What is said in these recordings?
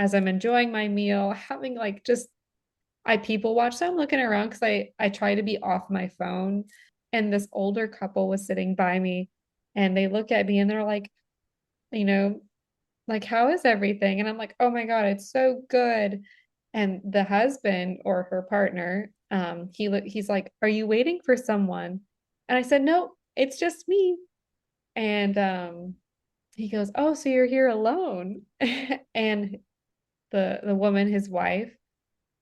as I'm enjoying my meal, having like just I people watch. So I'm looking around because I try to be off my phone. And this older couple was sitting by me and they look at me and they're like, you know, like, how is everything? And I'm like, oh my God, it's so good. And the husband or her partner, he's like, are you waiting for someone? And I said, no, it's just me. And he goes, oh, so you're here alone? And the woman, his wife,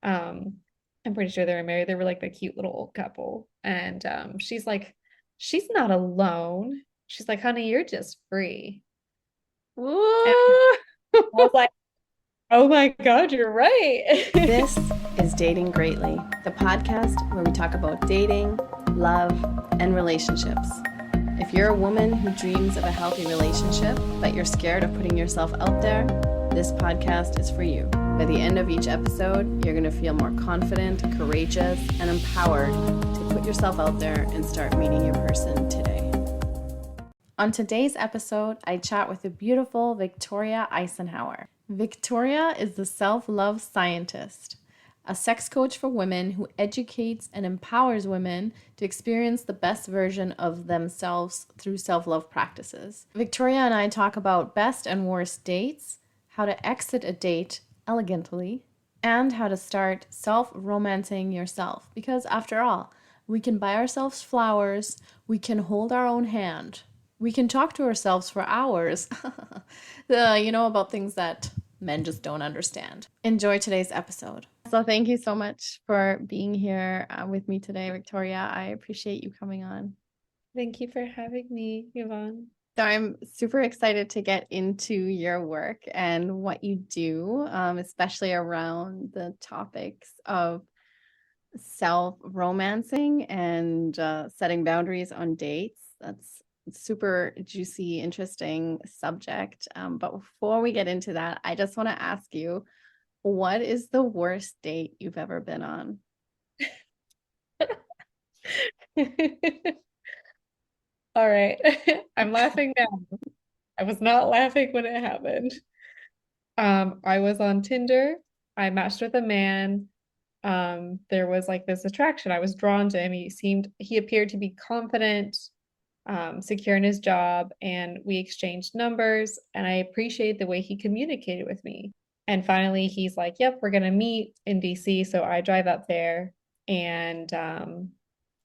um, I'm pretty sure they were married. They were like the cute little old couple. And she's like, she's not alone. She's like, honey, you're just free. And Woo! I was like, oh my God, you're right. This is Dating Greatly, the podcast where we talk about dating, love, and relationships. If you're a woman who dreams of a healthy relationship, but you're scared of putting yourself out there, this podcast is for you. By the end of each episode, you're going to feel more confident, courageous, and empowered to put yourself out there and start meeting your person today. On today's episode, I chat with the beautiful Victoria Icenhower. Victoria is the self-love scientist, a sex coach for women who educates and empowers women to experience the best version of themselves through self-love practices. Victoria and I talk about best and worst dates, how to exit a date elegantly, and how to start self-romancing yourself. Because after all, we can buy ourselves flowers, we can hold our own hand, we can talk to ourselves for hours, about things that men just don't understand. Enjoy today's episode. So thank you so much for being here with me today, Victoria. I appreciate you coming on. Thank you for having me, Yvonne. So I'm super excited to get into your work and what you do, especially around the topics of self-romancing and setting boundaries on dates. That's super juicy, interesting subject. But before we get into that, I just want to ask you, what is the worst date you've ever been on? All right. I'm laughing now. I was not laughing when it happened. I was on Tinder. I matched with a man. There was like this attraction. I was drawn to him. He appeared to be confident, secure in his job, and we exchanged numbers, and I appreciate the way he communicated with me. And finally, he's like, "Yep, we're gonna meet in DC." So I drive up there, and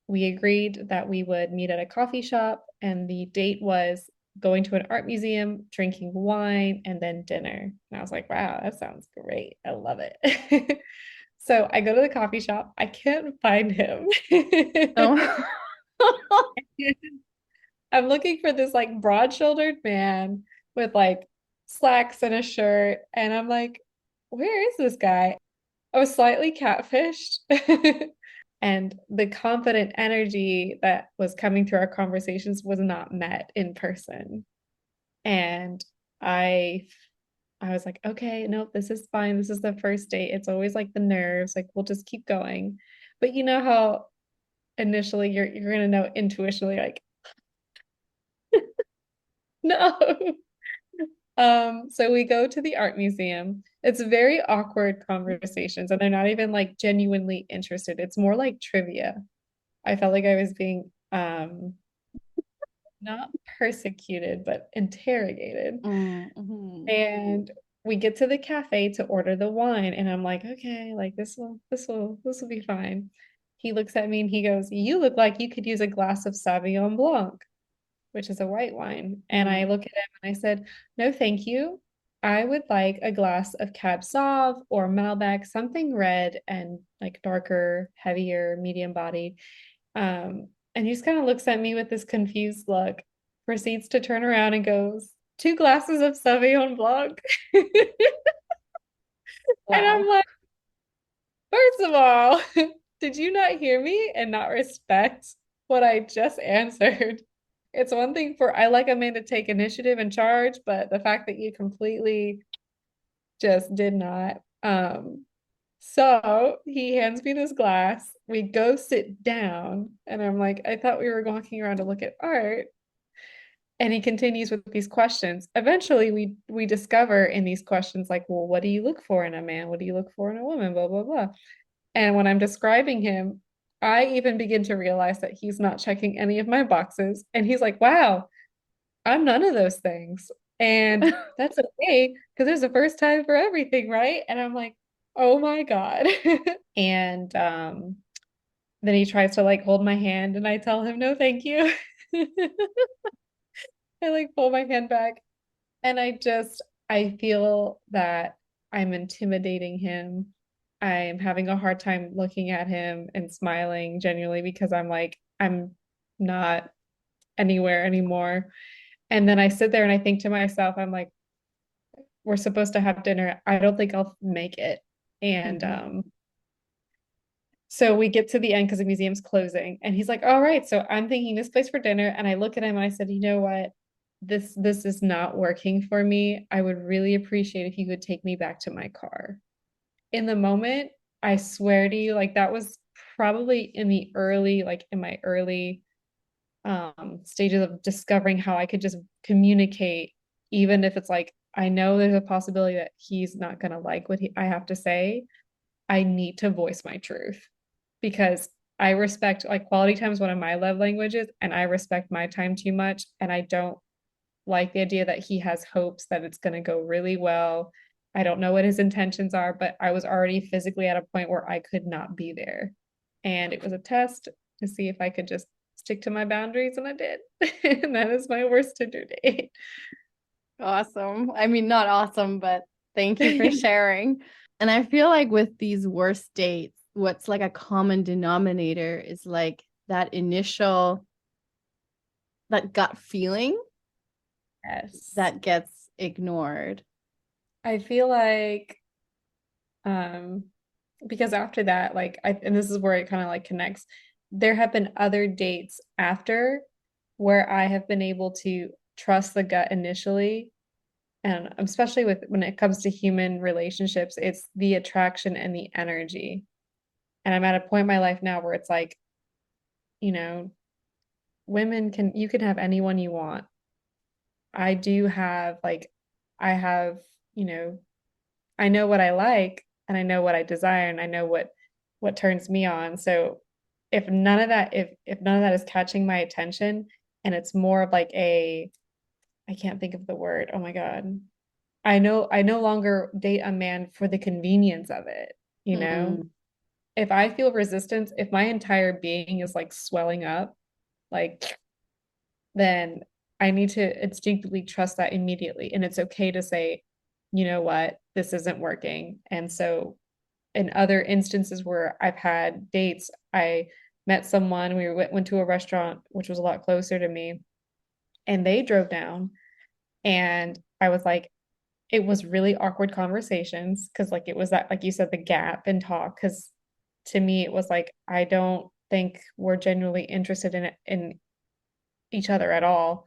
we agreed that we would meet at a coffee shop, and the date was going to an art museum, drinking wine, and then dinner. And I was like, wow, that sounds great. I love it. So I go to the coffee shop. I can't find him. Oh. I'm looking for this like broad-shouldered man with like slacks and a shirt. And I'm like, where is this guy? I was slightly catfished. And the confident energy that was coming through our conversations was not met in person. And I I was like, okay, nope, this is fine. This is the first date. It's always like the nerves, like we'll just keep going. But you know how initially you're gonna know intuitionally, like, no. So we go to the art museum. It's very awkward conversations, and they're not even like genuinely interested. It's more like trivia. I felt like I was being not persecuted, but interrogated. Mm-hmm. And we get to the cafe to order the wine, and I'm like, okay, like this will be fine. He looks at me and he goes, "You look like you could use a glass of Sauvignon Blanc," which is a white wine. And I look at him and I said, "No, thank you. I would like a glass of Cab Sauv or Malbec, something red and like darker, heavier, medium bodied." And he just kind of looks at me with this confused look, proceeds to turn around and goes, "Two glasses of Sauvignon Blanc." And I'm Wow. like, first of all, did you not hear me and not respect what I just answered? It's one thing for I like a man to take initiative and charge, but the fact that you completely just did not. So he hands me this glass. We go sit down, and I'm like, I thought we were walking around to look at art. And he continues with these questions. Eventually we discover in these questions like, well, what do you look for in a man? What do you look for in a woman? Blah, blah, blah. And when I'm describing him, I even begin to realize that he's not checking any of my boxes. And he's like, wow, I'm none of those things. And that's okay because there's a first time for everything, right? And I'm like, oh my God. And then he tries to like hold my hand and I tell him no, thank you. I like pull my hand back and I feel that I'm intimidating him. I'm having a hard time looking at him and smiling genuinely because I'm like, I'm not anywhere anymore. And then I sit there and I think to myself, I'm like, we're supposed to have dinner. I don't think I'll make it. And Mm-hmm. so we get to the end because the museum's closing. And he's like, all right, so I'm thinking this place for dinner. And I look at him and I said, you know what? This is not working for me. I would really appreciate if you could take me back to my car. In the moment, I swear to you, like that was probably in the early, like in my early stages of discovering how I could just communicate, even if it's like I know there's a possibility that he's not gonna like what I have to say. I need to voice my truth because I respect like quality time is one of my love languages, and I respect my time too much, and I don't like the idea that he has hopes that it's going to go really well. I don't know what his intentions are, but I was already physically at a point where I could not be there. And it was a test to see if I could just stick to my boundaries, and I did. And that is my worst Tinder date. Awesome. I mean, not awesome, but thank you for sharing. And I feel like with these worst dates, what's like a common denominator is like that initial, that gut feeling Yes. that gets ignored. I feel like um because after that, like and this is where it kind of like connects. There have been other dates after where I have been able to trust the gut initially. And especially with when it comes to human relationships, it's the attraction and the energy. And I'm at a point in my life now where it's like, you know, you can have anyone you want. I do have like, I have, you know, I know what I like and I know what I desire and I know what turns me on. So if none of that is catching my attention and it's more of like I can't think of the word. Oh my God. I no longer date a man for the convenience of it, you know? Mm, If I feel resistance, if my entire being is like swelling up, like then I need to instinctively trust that immediately. And it's okay to say, you know what, this isn't working. And so in other instances where I've had dates, I met someone, went to a restaurant which was a lot closer to me, and they drove down and I was like, it was really awkward conversations because like it was that like you said the gap in talk because to me it was like I don't think we're genuinely interested in each other at all.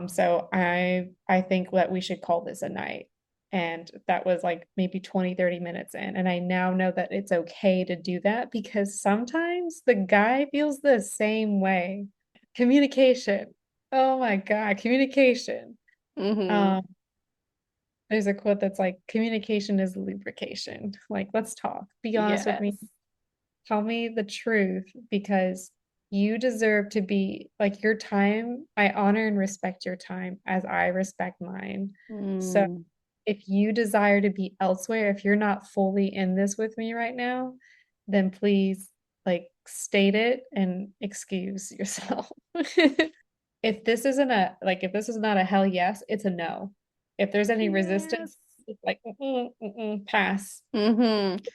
So I think that we should call this a night. And that was like maybe 20-30 minutes in. And I now know that it's okay to do that because sometimes the guy feels the same way. Communication. Oh my God, communication. mm-hmm. Um, there's a quote that's like, communication is lubrication. Like, let's talk. Be honest with me. Yes. Tell me the truth because you deserve to be like your time. I honor and respect your time as I respect mine. So Mm, if you desire to be elsewhere, if you're not fully in this with me right now, then please like state it and excuse yourself. If this is not a hell yes, it's a no. If there's any resistance, yes. it's like pass. Mm-hmm.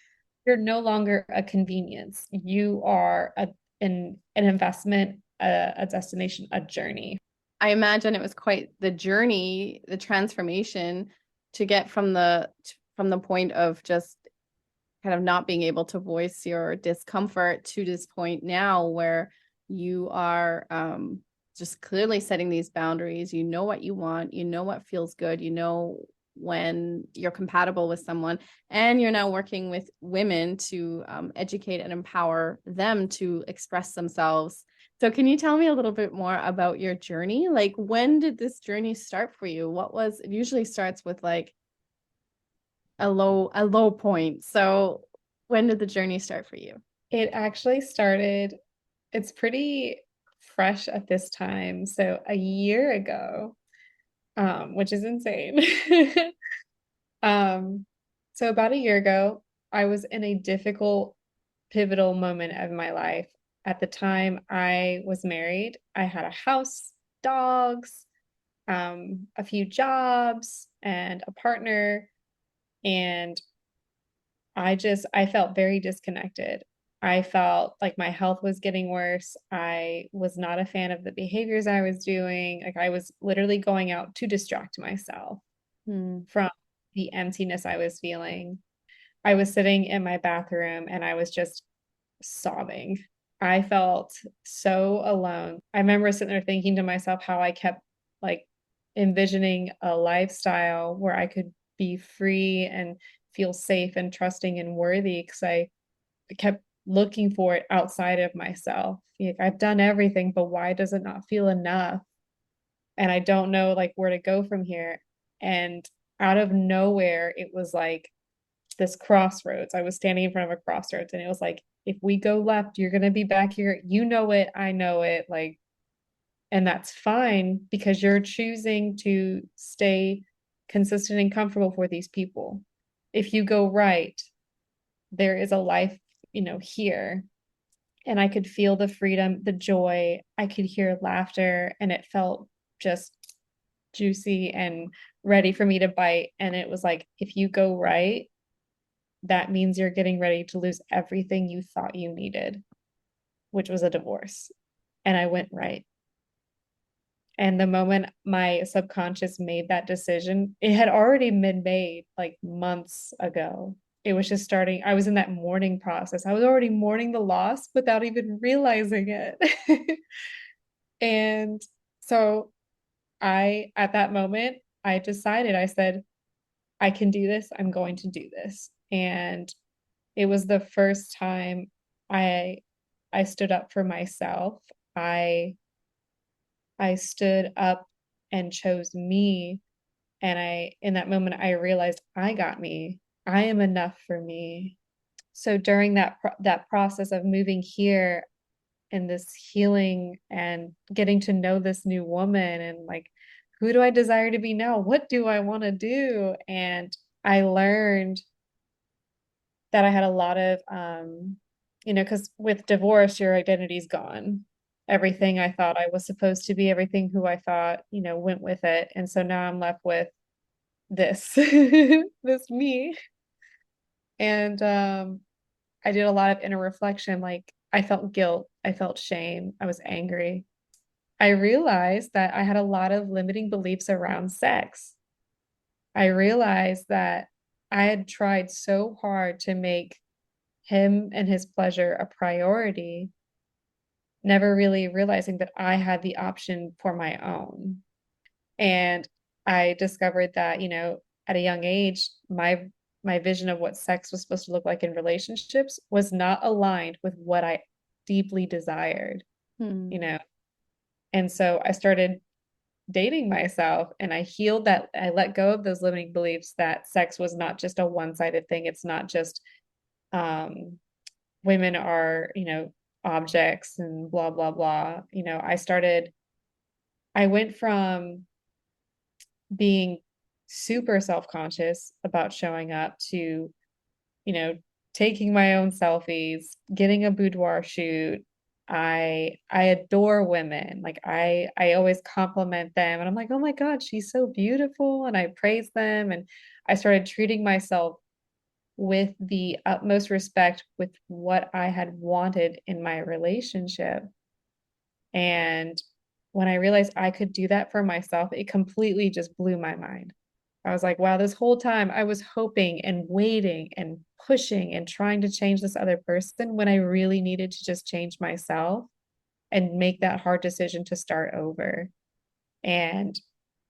You're no longer a convenience. You are an investment, a destination, a journey. I imagine it was quite the journey, the transformation to get from the point of just kind of not being able to voice your discomfort to this point now where you are just clearly setting these boundaries. You know what you want, you know what feels good, you know when you're compatible with someone, and you're now working with women to educate and empower them to express themselves So can you tell me a little bit more about your journey? Like when did this journey start for you? What was it usually starts with like a low point. So when did the journey start for you? It actually started, it's pretty fresh at this time. So a year ago, which is insane. Um, so about a year ago, I was in a difficult, pivotal moment of my life. At the time, I was married. I had a house, dogs, a few jobs, and a partner. And I felt very disconnected. I felt like my health was getting worse. I was not a fan of the behaviors I was doing. Like I was literally going out to distract myself Hmm. from the emptiness I was feeling. I was sitting in my bathroom and I was just sobbing. I felt so alone. I remember sitting there thinking to myself how I kept like envisioning a lifestyle where I could be free and feel safe and trusting and worthy because I kept looking for it outside of myself. Like I've done everything, but why does it not feel enough? And I don't know like where to go from here. And out of nowhere, it was like this crossroads. I was standing in front of a crossroads and it was like, if we go left, you're going to be back here. You know it. I know it. Like, and that's fine because you're choosing to stay consistent and comfortable for these people. If you go right, there is a life, here. And I could feel the freedom, the joy. I could hear laughter, and it felt just juicy and ready for me to bite. And it was like, if you go right, that means you're getting ready to lose everything you thought you needed, which was a divorce. And I went right. And the moment my subconscious made that decision, it had already been made like months ago. It was just starting. I was in that mourning process. I was already mourning the loss without even realizing it. And so at that moment, I decided, I said, I can do this. I'm going to do this. And it was the first time I I stood up for myself. I I stood up and chose me. And in that moment, I realized I got me. I am enough for me. So during that process of moving here and this healing and getting to know this new woman and like, who do I desire to be now? What do I want to do? And I learned that I had a lot of, because with divorce, your identity's gone. Everything I thought I was supposed to be, everything who I thought, went with it. And so now I'm left with this, this me. And I did a lot of inner reflection. Like I felt guilt, I felt shame, I was angry. I realized that I had a lot of limiting beliefs around sex. I realized that I had tried so hard to make him and his pleasure a priority, never really realizing that I had the option for my own. And I discovered that, at a young age, my vision of what sex was supposed to look like in relationships was not aligned with what I deeply desired, Hmm. you know. And so I started dating myself and I healed that. I let go of those limiting beliefs that sex was not just a one-sided thing. It's not just um women are, objects and blah, blah, blah. I went from being super self-conscious about showing up to, you know, taking my own selfies, getting a boudoir shoot. I adore women. Like I always compliment them and I'm like, "Oh my God, she's so beautiful." And I praise them and I started treating myself with the utmost respect with what I had wanted in my relationship. And when I realized I could do that for myself, it completely just blew my mind. I was like, wow, this whole time I was hoping and waiting and pushing and trying to change this other person when I really needed to just change myself and make that hard decision to start over. And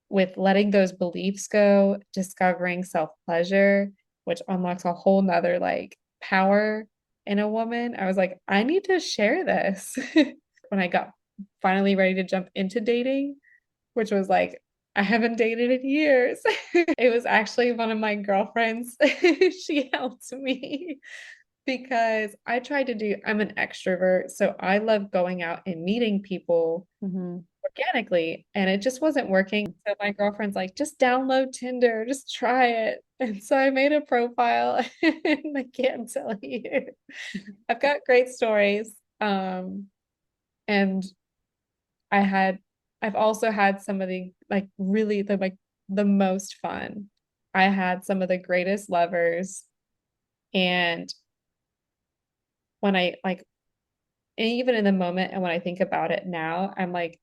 with letting those beliefs go, discovering self pleasure, which unlocks a whole nother like power in a woman, I was like, I need to share this. when I got finally ready to jump into dating, which was like, I haven't dated in years. It was actually one of my girlfriends. She helped me because I'm an extrovert. So I love going out and meeting people Mm-hmm. organically, and it just wasn't working. So my girlfriend's like, just download Tinder, just try it. And so I made a profile and I can't tell you. I've got great stories. And I had I've also had some of the like really the most fun. I had some of the greatest lovers, and when I like and even in the moment and when I think about it now, I'm like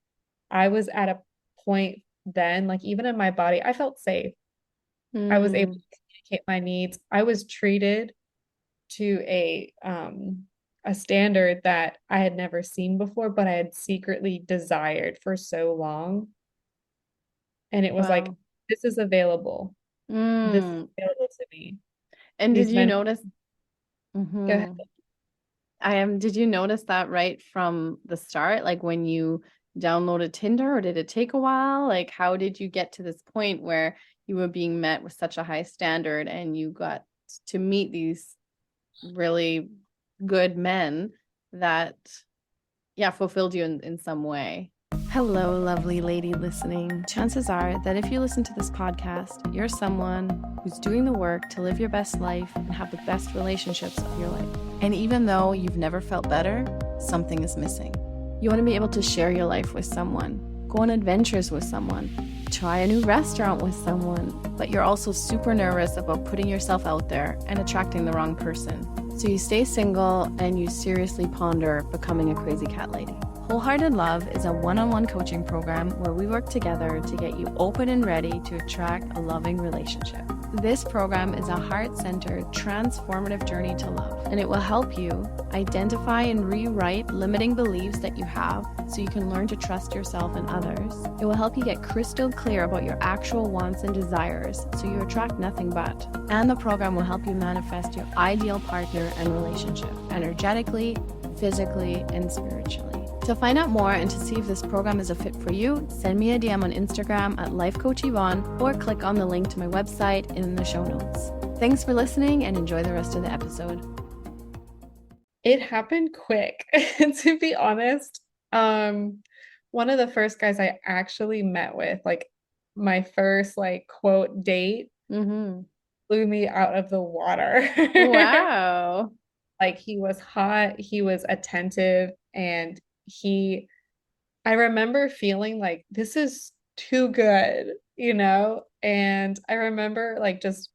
I was at a point then, like even in my body, I felt safe. I was able Mm. to communicate my needs. I was treated to a standard that I had never seen before, but I had secretly desired for so long. And it was like, Wow. this is available. This is Mm. available to me. And did These you men notice? go ahead. Mm-hmm. Did you notice that right from the start? Like when you downloaded Tinder, or did it take a while? Like, how did you get to this point where you were being met with such a high standard and you got to meet these really good men that, yeah, fulfilled you in some way? Hello, lovely lady listening. Chances are that if you listen to this podcast, you're someone who's doing the work to live your best life and have the best relationships of your life. And even though you've never felt better, something is missing. You want to be able to share your life with someone, go on adventures with someone, try a new restaurant with someone, but you're also super nervous about putting yourself out there and attracting the wrong person. So you stay single and you seriously ponder becoming a crazy cat lady. Wholehearted Love is a one-on-one coaching program where we work together to get you open and ready to attract a loving relationship. This program is a heart-centered, transformative journey to love, and it will help you identify and rewrite limiting beliefs that you have so you can learn to trust yourself and others. It will help you get crystal clear about your actual wants and desires so you attract nothing but. And the program will help you manifest your ideal partner and relationship energetically, physically, and spiritually. To find out more and to see if this program is a fit for you, send me a DM on Instagram at Life Coach Yvonne or click on the link to my website in the show notes. Thanks for listening and enjoy the rest of the episode. It happened quick, to be honest. One of the first guys I actually met with, like my first like quote date, Mm-hmm. blew me out of the water. Wow. Like he was hot, he was attentive, and he I remember feeling like this is too good, you know? And I remember like just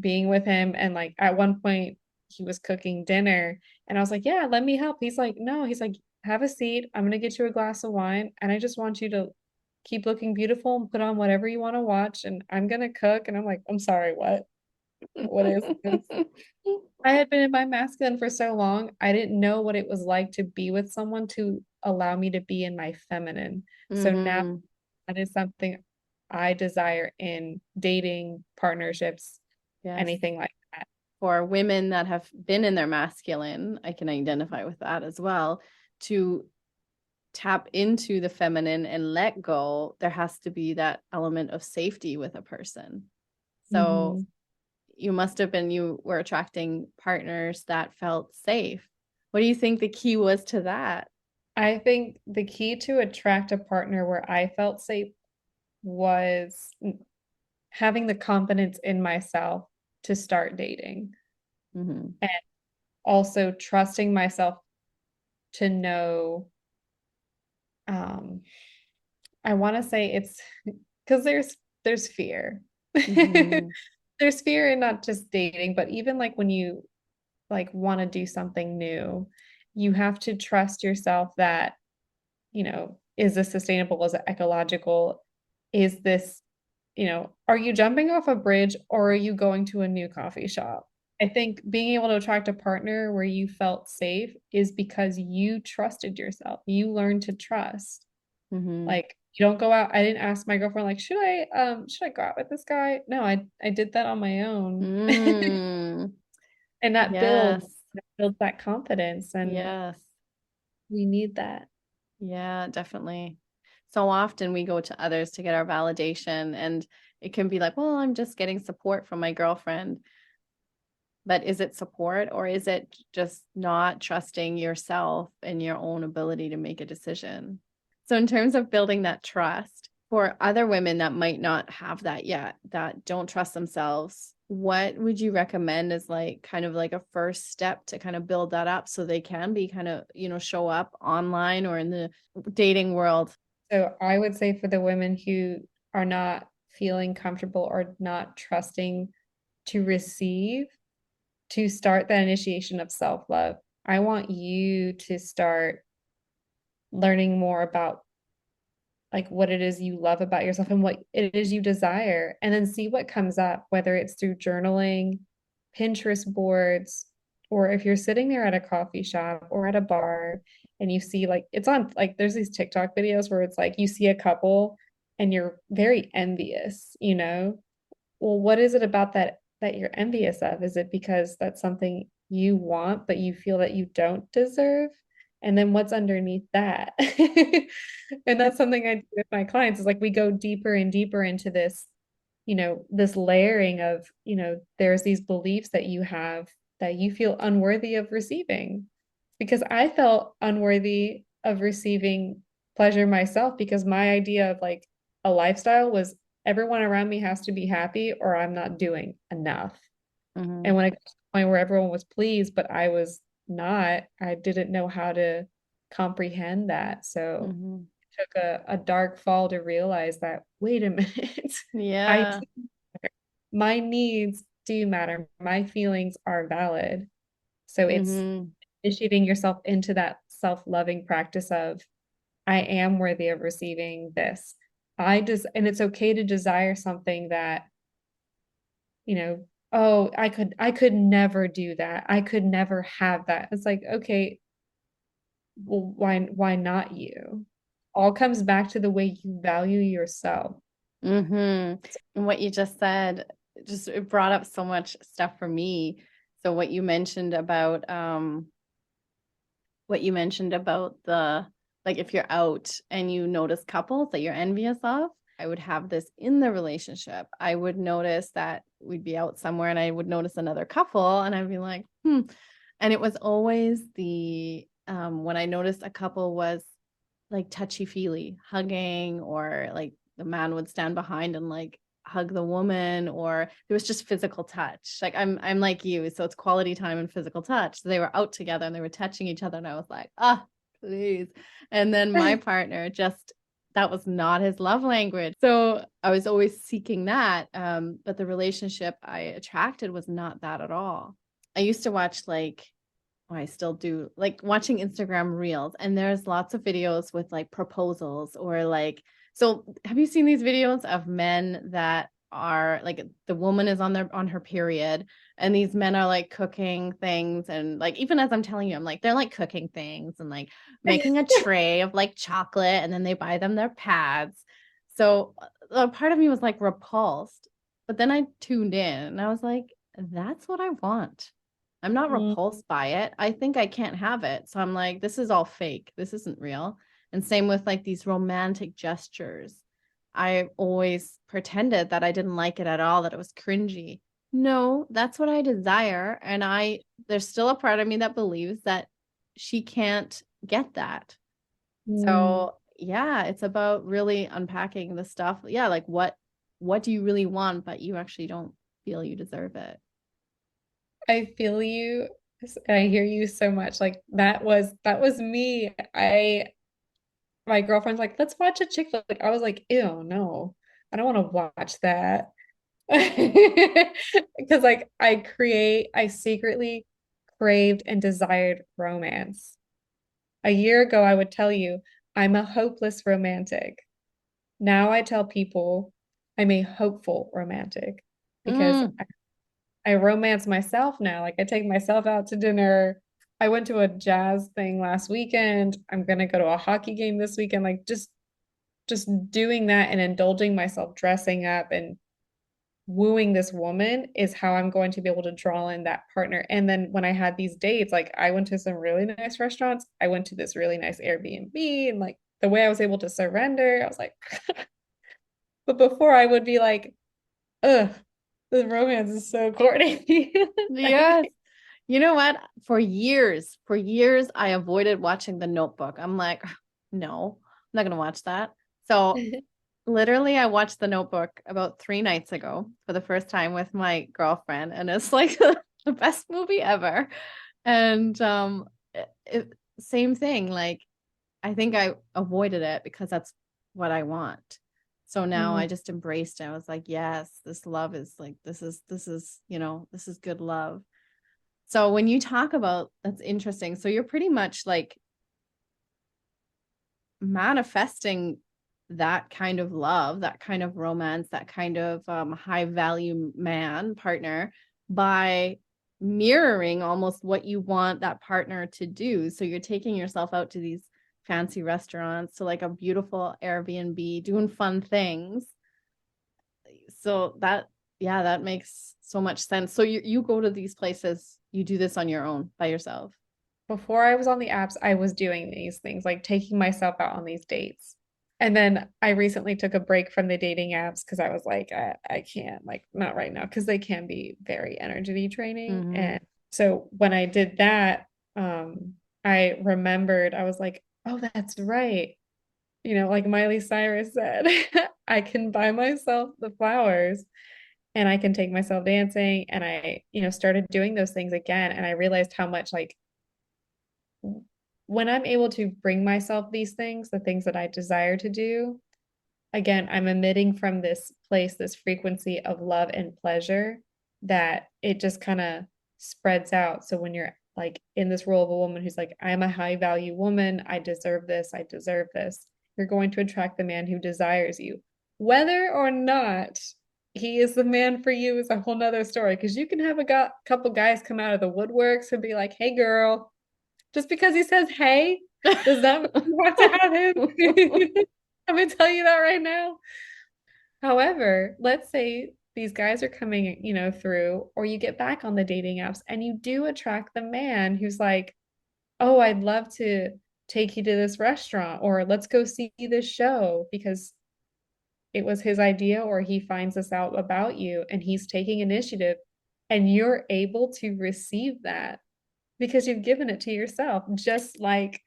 being with him and like at one point he was cooking dinner and I was like, "Yeah, let me help." He's like, "No." He's like, "Have a seat. I'm gonna get you a glass of wine and I just want you to keep looking beautiful and put on whatever you want to watch and I'm gonna cook." And I'm like, "I'm sorry, what? What is this?" I had been in my masculine for so long, I didn't know what it was like to be with someone to allow me to be in my feminine. So now Mm-hmm. that is something I desire in dating, partnerships, Yes. anything like that. For women that have been in their masculine, I can identify with that as well. To tap into the feminine and let go, there has to be that element of safety with a person. So Mhm. you were attracting partners that felt safe. What do you think the key was to that? I think the key to attract a partner where I felt safe was having the confidence in myself to start dating Mm-hmm. and also trusting myself to know um I want to say it's because there's fear. Mm-hmm. There's fear in not just dating, but even like when you like want to do something new, you have to trust yourself that, is this sustainable? Is it ecological? Is this, are you jumping off a bridge or are you going to a new coffee shop? I think being able to attract a partner where you felt safe is because you trusted yourself. You learned to trust. Mm-hmm. Like you don't go out. I didn't ask my girlfriend like, should I go out with this guy? No, I did that on my own. Mm. And that Yes. builds that confidence and Yes. we need that. Yeah, definitely. So often we go to others to get our validation, and it can be like, well, I'm just getting support from my girlfriend. But is it support, or is it just not trusting yourself and your own ability to make a decision? So, in terms of building that trust for other women that might not have that yet, that don't trust themselves, what would you recommend as like kind of like a first step to kind of build that up so they can be kind of, show up online or in the dating world? So I would say for the women who are not feeling comfortable or not trusting to receive, to start that initiation of self-love. I want you to start learning more about like what it is you love about yourself and what it is you desire, and then see what comes up, whether it's through journaling, Pinterest boards, or if you're sitting there at a coffee shop or at a bar and you see like it's on like there's these TikTok videos where it's like you see a couple and you're very envious, you know? Well, what is it about that you're envious of? Is it because that's something you want, but you feel that you don't deserve? And then what's underneath that? And that's something I do with my clients is like we go deeper and deeper into this, this layering of, there's these beliefs that you have that you feel unworthy of receiving. Because I felt unworthy of receiving pleasure myself because my idea of like a lifestyle was everyone around me has to be happy or I'm not doing enough. And Mm-hmm. when I got to the point where everyone was pleased, but I was not, I didn't know how to comprehend that. So Mm-hmm. it took a dark fall to realize that, wait a minute, I Yeah. my needs do matter. My feelings are valid. So it's Mm-hmm. initiating yourself into that self-loving practice of I am worthy of receiving this. And it's okay to desire something that, oh, I could never do that. I could never have that. It's like, okay, well, why not you? All comes back to the way you value yourself. Mm-hmm. And what you just said, just it brought up so much stuff for me. So what you mentioned about the like if you're out and you notice couples that you're envious of, I would have this in the relationship. I would notice that we'd be out somewhere and I would notice another couple and I'd be like, hmm. And it was always the when I noticed a couple was like touchy-feely, hugging, or like the man would stand behind and like hug the woman, or there was just physical touch. Like I'm like you, so it's quality time and physical touch. So they were out together and they were touching each other, and I was like, ah, please. And then my partner just that was not his love language. So I was always seeking that. But the relationship I attracted was not that at all. I used to watch like I still do like watching Instagram reels, and there's lots of videos with like proposals or like, so have you seen these videos of men that are like the woman is on her period and these men are like cooking things, and like even as I'm telling you I'm like they're like cooking things and like making a tray of like chocolate, and then they buy them their pads. So a part of me was like repulsed, but then I tuned in and I was like, that's what I want. I'm not Mm, repulsed by it. I think I can't have it. So I'm like, this is all fake. This isn't real. And same with like these romantic gestures. I always pretended that I didn't like it at all, that it was cringy. No, that's what I desire. And there's still a part of me that believes that she can't get that. mm. So yeah, it's about really unpacking the stuff. Yeah, like what do you really want, but you actually don't feel you deserve it. I feel you. I hear you so much. Like that was me. My girlfriend's like, let's watch a chick flick. I was like, ew, no, I don't want to watch that. Because like I secretly craved and desired romance. A year ago, I would tell you I'm a hopeless romantic. Now I tell people I'm a hopeful romantic because Mm. I romance myself now. Like I take myself out to dinner. I went to a jazz thing last weekend. I'm gonna go to a hockey game this weekend. Like just doing that and indulging myself, dressing up and wooing this woman is how I'm going to be able to draw in that partner. And then when I had these dates, like I went to some really nice restaurants, I went to this really nice Airbnb, and like the way I was able to surrender, I was like, but before I would be like, ugh, the romance is so corny. Yes. You know what? For years, I avoided watching The Notebook. I'm like, no, I'm not going to watch that. So literally, I watched The Notebook about 3 nights ago for the first time with my girlfriend, and it's like the best movie ever. And same thing. Like, I think I avoided it because that's what I want. So now Mm. I just embraced it. I was like, yes, this love is like this is good love. So when you talk about that's interesting. So you're pretty much like manifesting that kind of love, that kind of romance, that kind of high value man partner by mirroring almost what you want that partner to do. So you're taking yourself out to these fancy restaurants, to like a beautiful Airbnb, doing fun things. So that, yeah, that makes so much sense. So you go to these places, you do this on your own by yourself. Before I was on the apps, I was doing these things, like taking myself out on these dates. And then I recently took a break from the dating apps because I was like, I can't, like, not right now, because they can be very energy draining. Mm-hmm. And so when I did that, I remembered, I was like, oh, that's right. Like Miley Cyrus said, I can buy myself the flowers and I can take myself dancing. And I, started doing those things again. And I realized how much, like, when I'm able to bring myself these things, the things that I desire to do, again, I'm emitting from this place, this frequency of love and pleasure that it just kind of spreads out. So when you're like in this role of a woman who's like, I'm a high value woman, I deserve this, I deserve this, you're going to attract the man who desires you. Whether or not he is the man for you is a whole nother story because you can have a couple guys come out of the woodworks and be like, hey, girl, just because he says hey does not mean you have to have him. Let me tell you that right now. However, let's say these guys are coming, through, or you get back on the dating apps and you do attract the man who's like, oh, I'd love to take you to this restaurant, or let's go see this show because it was his idea, or he finds this out about you and he's taking initiative, and you're able to receive that because you've given it to yourself, just like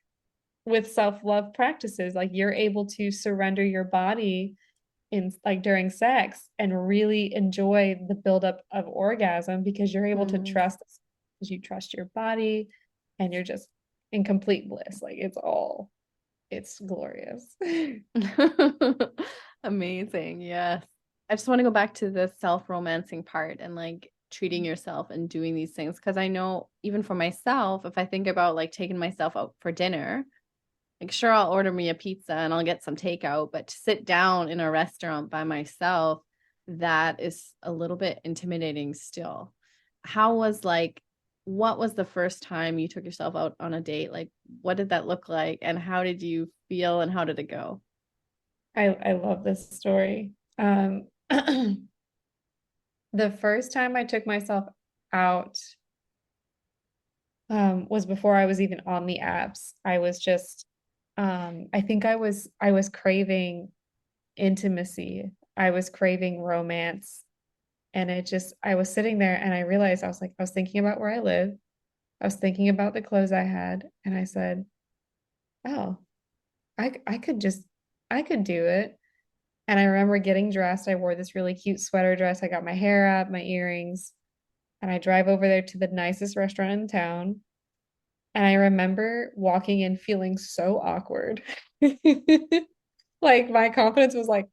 with self-love practices, like you're able to surrender your body in like during sex and really enjoy the buildup of orgasm because you're able to Mm. trust, because you trust your body and you're just in complete bliss. Like it's glorious. Amazing. Yes. I just want to go back to the self-romancing part and like treating yourself and doing these things. Cause I know even for myself, if I think about like taking myself out for dinner, like sure, I'll order me a pizza and I'll get some takeout, but to sit down in a restaurant by myself, that is a little bit intimidating still. How was like, what was the first time you took yourself out on a date? Like, what did that look like? And how did you feel and how did it go? I love this story. The first time I took myself out was before I was even on the apps. I was just I think I was craving intimacy. I was craving romance. And I was sitting there and I realized I was thinking about where I live. I was thinking about the clothes I had. And I said, oh, I could I could do it. And I remember getting dressed. I wore this really cute sweater dress. I got my hair up, my earrings, and I drive over there to the nicest restaurant in town. And I remember walking in feeling so awkward. Like my confidence was like,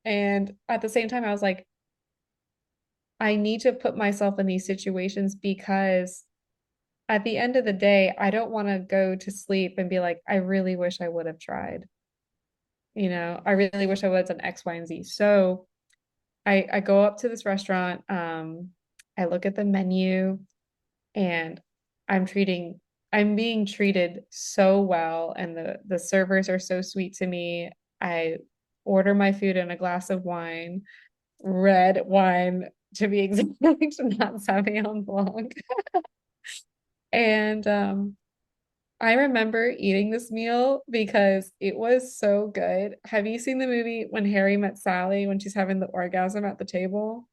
and at the same time, I was like, I need to put myself in these situations because at the end of the day, I don't want to go to sleep and be like, I really wish I would have tried. I really wish I would have done X, Y, and Z. So I go up to this restaurant, I look at the menu and I'm being treated so well and the servers are so sweet to me. I order my food and a glass of wine, red wine to be exact, not Sauvignon Blanc. And I remember eating this meal because it was so good. Have you seen the movie When Harry Met Sally when she's having the orgasm at the table?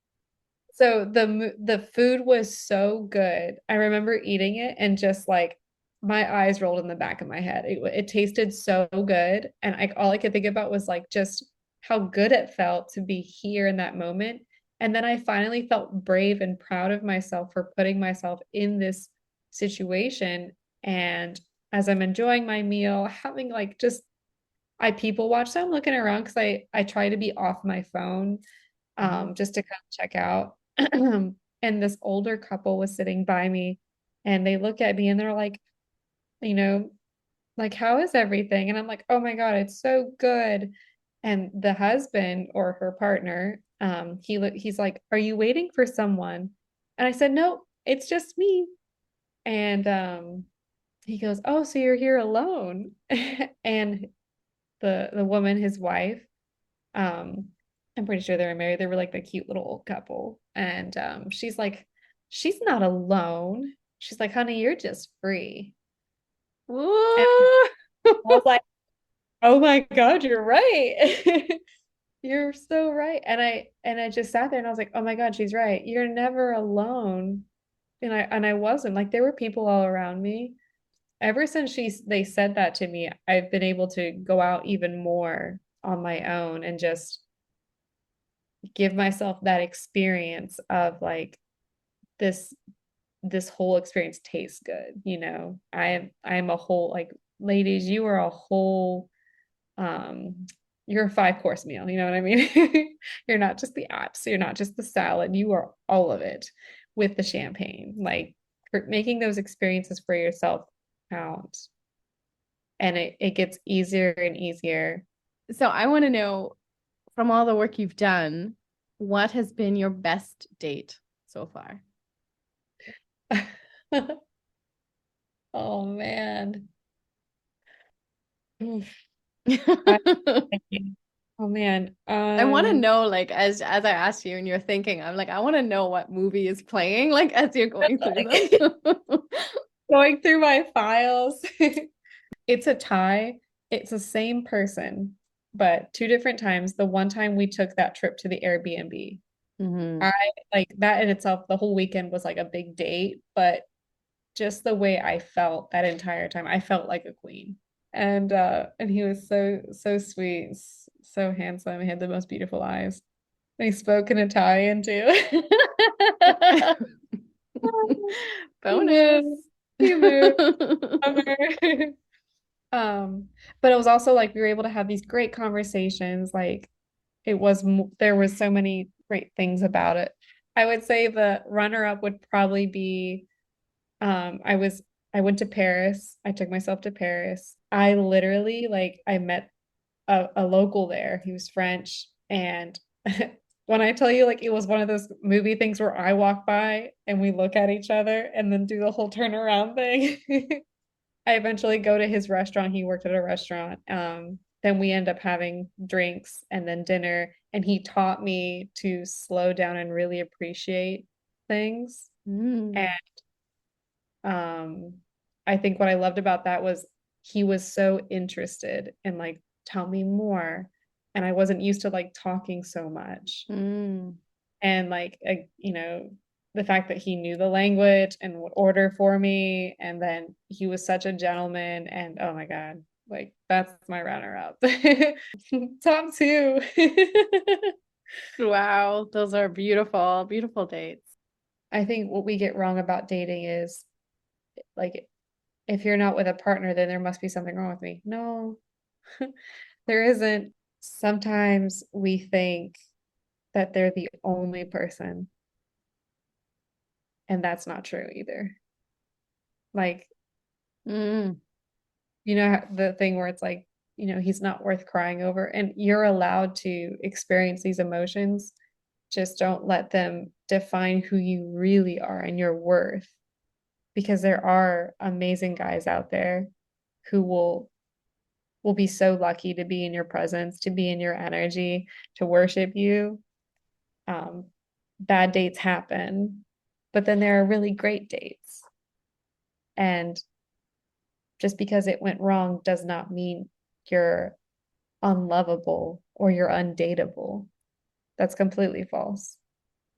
So the food was so good. I remember eating it and just like my eyes rolled in the back of my head. It tasted so good, and all I could think about was like just how good it felt to be here in that moment. And then I finally felt brave and proud of myself for putting myself in this situation. And as I'm enjoying my meal, having like just I people watch, so I'm looking around because I try to be off my phone Mhm. just to kind of check out. And this older couple was sitting by me and they look at me and they're like, you know, like, how is everything? And I'm like, oh my God, it's so good. And the husband or her partner, he's like, are you waiting for someone? And I said, no, it's just me. And he goes, oh, so you're here alone. And the woman, his wife, um, I'm pretty sure they were married. They were like the cute little old couple. And she's like, she's not alone. She's like, honey, you're just free. And Woo! I was like, oh my God, you're right. You're so right. And I just sat there and I was like, oh my God, she's right. You're never alone. And I wasn't. Like there were people all around me. Ever since they said that to me, I've been able to go out even more on my own and just give myself that experience of like this this whole experience tastes good, you know. I am a whole like ladies, you are a whole you're a five-course meal, you know what I mean? You're not just the apps, you're not just the salad, you are all of it with the champagne. Like making those experiences for yourself count. And it gets easier and easier. So I want to know from all the work you've done, what has been your best date so far? Oh man. Oof. I, I oh man. want to know, like, as I asked you and you're thinking, I'm like, I want to know what movie is playing, like, as you're going through them. Going through my files. It's a tie. It's the same person, but two different times. The one time we took that trip to the Airbnb. Hmm. I like that in itself, the whole weekend was like a big date, but just the way I felt that entire time, I felt like a queen. And he was so sweet, so handsome. He had the most beautiful eyes. And he spoke in Italian too. He Bonus. moved. He moved. Um, but it was also like we were able to have these great conversations. Like there was so many great things about it. I would say the runner up would probably be I was I went to Paris. I took myself to Paris. I literally like I met a local there. He was French. And when I tell you like it was one of those movie things where I walk by and we look at each other and then do the whole turnaround thing. I eventually go to his restaurant. He worked at a restaurant. Then we end up having drinks and then dinner. And he taught me to slow down and really appreciate things. And Mm, um, I think what I loved about that was he was so interested in like, tell me more. And I wasn't used to like talking so much. mm, And like, the fact that he knew the language and would order for me. And then he was such a gentleman. And oh my God, like that's my runner up. Top two. wow, those are beautiful, beautiful dates. I think what we get wrong about dating is like, if you're not with a partner, then there must be something wrong with me. No, there isn't. Sometimes we think that they're the only person, and that's not true either. Like, Mm, the thing where it's like, he's not worth crying over, and you're allowed to experience these emotions. Just don't let them define who you really are and your worth, because there are amazing guys out there who will will be so lucky to be in your presence, to be in your energy, to worship you. Um, Bad dates happen, but then there are really great dates. And just because it went wrong does not mean you're unlovable or you're undateable. That's completely false.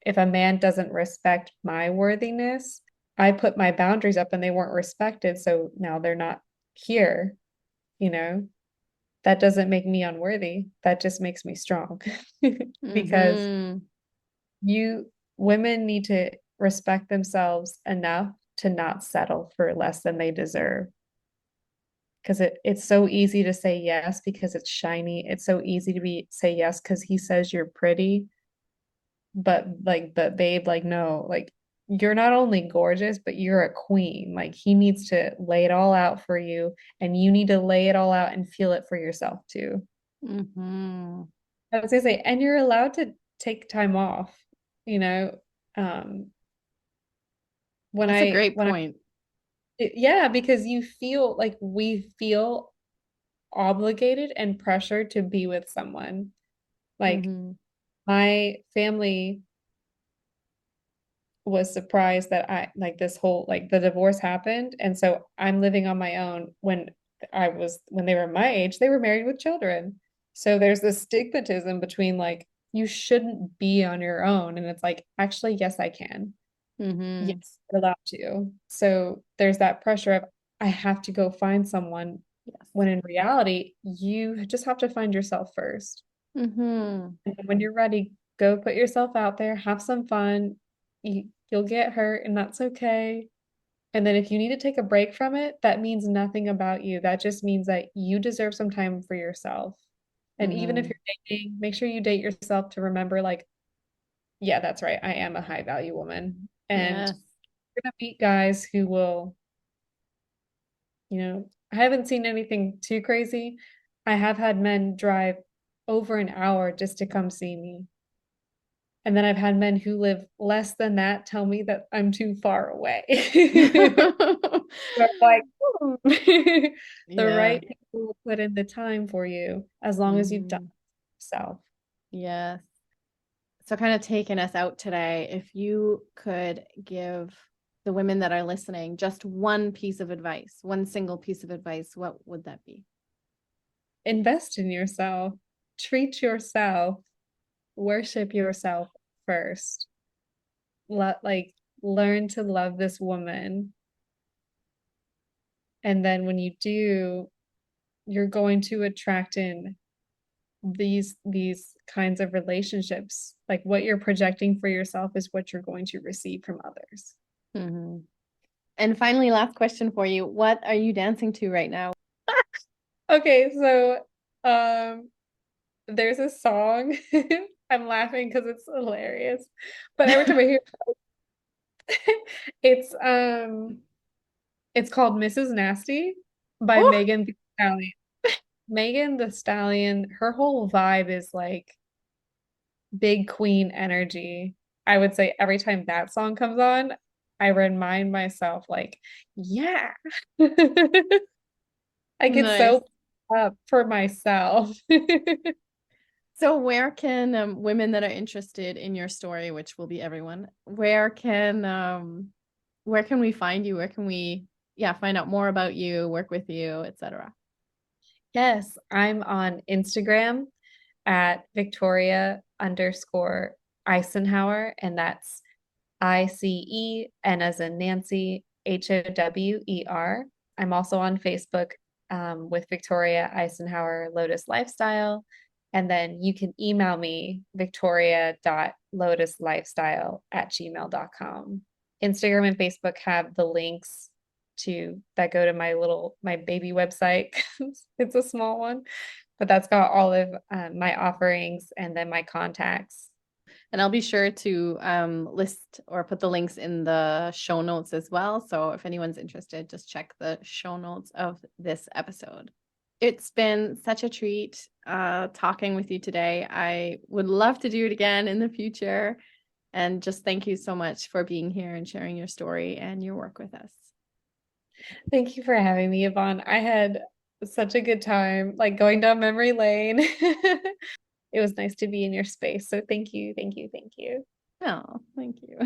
If a man doesn't respect my worthiness, I put my boundaries up and they weren't respected. So now they're not here, you know? That doesn't make me unworthy. That just makes me strong. Because Mm-hmm. you women need to respect themselves enough to not settle for less than they deserve. Because it's so easy to say yes because it's shiny. It's so easy to be say yes because he says you're pretty. But babe, like, no, like you're not only gorgeous, but you're a queen. Like he needs to lay it all out for you, and you need to lay it all out and feel it for yourself too. Mm-hmm. I was gonna say, and you're allowed to take time off, you know. Um, That's a great when I point. yeah, because you feel like we feel obligated and pressured to be with someone. Like Mm-hmm. my family was surprised that I like this whole like the divorce happened. And so I'm living on my own when they were my age, they were married with children. So there's this stigmatism between like you shouldn't be on your own. And it's like, actually, yes, I can. Mm-hmm. Yes, you're allowed to. So there's that pressure of I have to go find someone Yes. when in reality, you just have to find yourself first. Mm-hmm. And when you're ready, go put yourself out there, have some fun. You'll get hurt, and that's okay. And then if you need to take a break from it, that means nothing about you. That just means that you deserve some time for yourself. And even if Mm-hmm. you're dating, make sure you date yourself to remember, like, yeah, that's right. I am a high value woman. And Yes. you're gonna meet guys who will, I haven't seen anything too crazy. I have had men drive over an hour just to come see me. And then I've had men who live less than that tell me that I'm too far away. But like, "Hmm." The Yeah. right people will put in the time for you as long as you've done Mm-hmm. it yourself. Yes. So, kind of taking us out today, if you could give the women that are listening just one piece of advice, one single piece of advice, what would that be? Invest in yourself, treat yourself, worship yourself first. Like learn to love this woman. And then when you do, you're going to attract in these kinds of relationships. Like what you're projecting for yourself is what you're going to receive from others. Mm-hmm. And finally, last question for you. What are you dancing to right now? Okay, so um there's a song. I'm laughing because it's hilarious. But every time I hear it's it's called Mrs. Nasty by Oh, Megan Thee Stallion. Megan the Stallion, her whole vibe is like big queen energy. I would say every time that song comes on, I remind myself, like, yeah, I get nice. so up for myself. So, where can women that are interested in your story, which will be everyone, where can we find you? Where can we, yeah, find out more about you, work with you, etc.? Yes, I'm on Instagram at Victoria underscore Icenhower, and that's ICE, N as in Nancy, HOWER. I'm also on Facebook with Victoria Icenhower Lotus Lifestyle. And then you can email me, victoria.lotuslifestyle@gmail.com. Instagram and Facebook have the links to that go to my baby website. It's a small one, but that's got all of my offerings and then my contacts. And I'll be sure to list or put the links in the show notes as well. So if anyone's interested, just check the show notes of this episode. It's been such a treat talking with you today. I would love to do it again in the future. And just thank you so much for being here and sharing your story and your work with us. Thank you for having me, Yvonne. I had such a good time, like going down memory lane. It was nice to be in your space. So thank you, thank you, thank you. Oh, thank you.